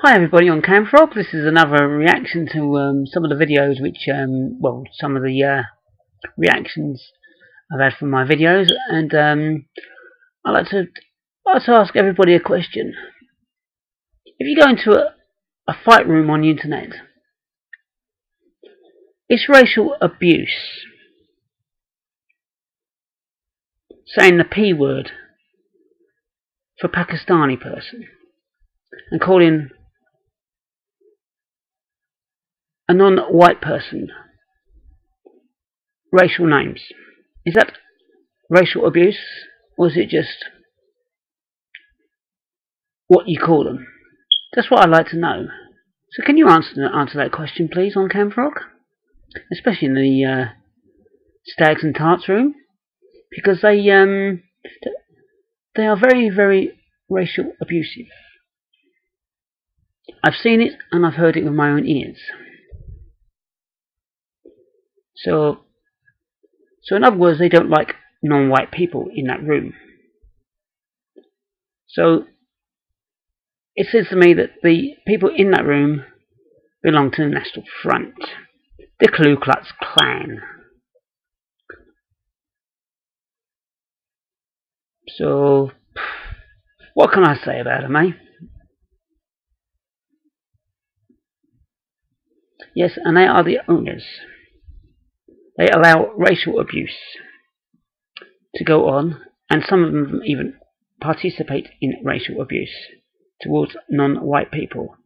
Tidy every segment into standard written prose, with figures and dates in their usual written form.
Hi everybody on Camfrog. This is another reaction to some of the videos which, some of the reactions I've had from my videos, and I'd like to ask everybody a question. If you go into a fight room on the internet, is racial abuse saying the P word for Pakistani person and calling a non-white person racial names? Is that racial abuse, or is it just what you call them? That's what I'd like to know. So can you answer that question, please, on Camfrog? Especially in the Stags and Tarts room, because they are very, very racial abusive. I've seen it and I've heard it with my own ears. So in other words, they don't like non-white people in that room. So it says to me that the people in that room belong to the National Front, the Ku Klux Klan. So what can I say about them, eh? Yes, and they are the owners. They allow racial abuse to go on, and some of them even participate in racial abuse towards non-white people.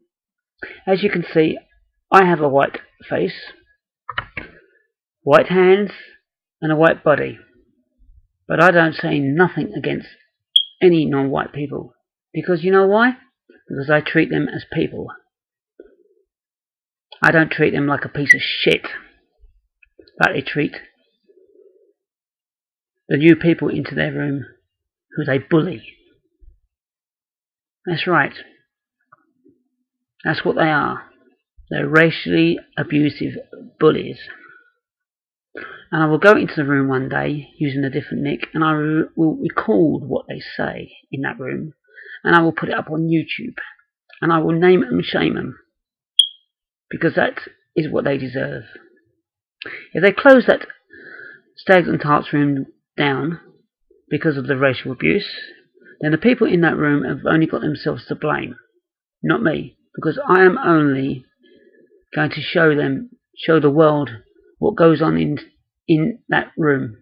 As you can see, I have a white face, white hands, and a white body, but I don't say nothing against any non-white people, because you know why? Because I treat them as people. I don't treat them like a piece of shit like they treat the new people into their room who they bully. That's right. That's what they are. They're racially abusive bullies. And I will go into the room one day using a different nick, and I will record what they say in that room, and I will put it up on YouTube, and I will name and shame them, because that is what they deserve. If they close that Stags and Tarts room down because of the racial abuse, then the people in that room have only got themselves to blame, not me, because I am only going to show the world what goes on in that room.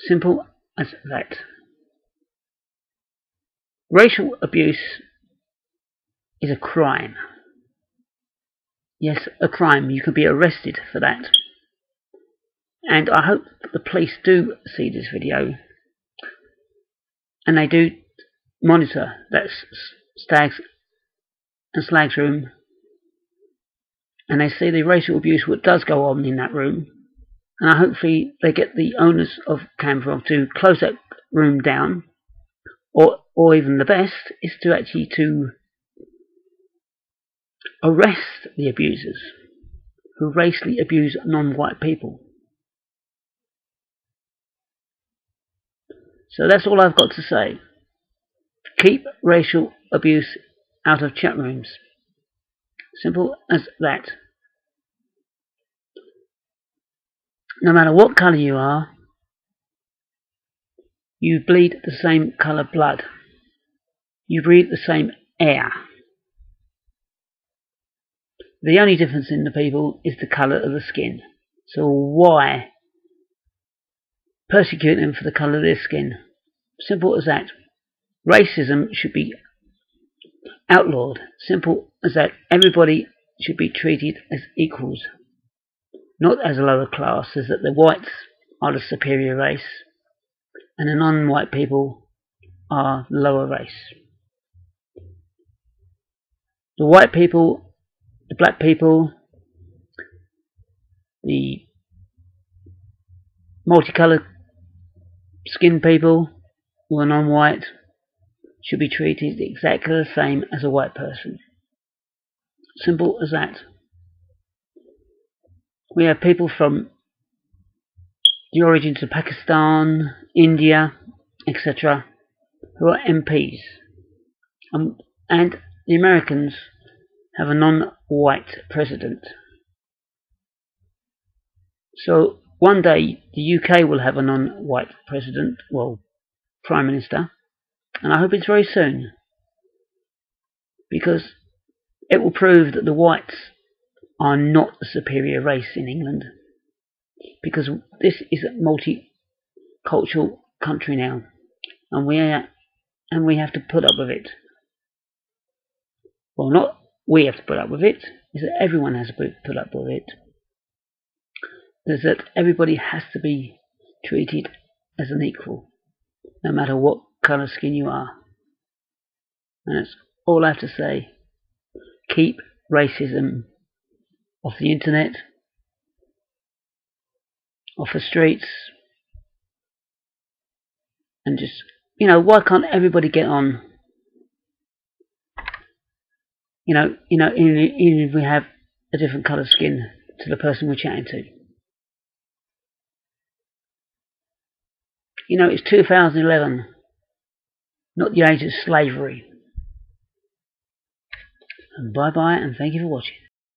Simple as that. Racial abuse is a crime. Yes, a crime. You can be arrested for that. And I hope that the police do see this video, and they do monitor that Stags and Slags room, and they see the racial abuse what does go on in that room, and hopefully they get the owners of Camfrog to close that room down, or even the best is to actually arrest the abusers who racially abuse non-white people. So that's all I've got to say. Keep racial abuse out of chat rooms. Simple as that. No matter what colour you are, you bleed the same colour blood. You breathe the same air. The only difference in the people is the colour of the skin. So why persecute them for the colour of their skin? Simple as that. Racism should be outlawed. Simple as that. Everybody should be treated as equals, not as a lower class, as that the whites are the superior race and the non-white people are the lower race. The white people, the black people, the multicolored skin people who are non-white should be treated exactly the same as a white person. Simple as that. We have people from the origins of Pakistan, India, etc., who are MPs. And the Americans have a non-white president. So one day the UK will have a non-white president, well, Prime Minister, and I hope it's very soon, because it will prove that the whites are not the superior race in England, because this is a multicultural country now, and we have to put up with it. Well, not we have to put up with it, is that everyone has to put up with it. Is that everybody has to be treated as an equal, no matter what colour skin you are. And that's all I have to say. Keep racism off the internet, off the streets, and just, why can't everybody get on? Even if we have a different colour skin to the person we're chatting to. It's 2011, not the age of slavery. And bye bye, and thank you for watching.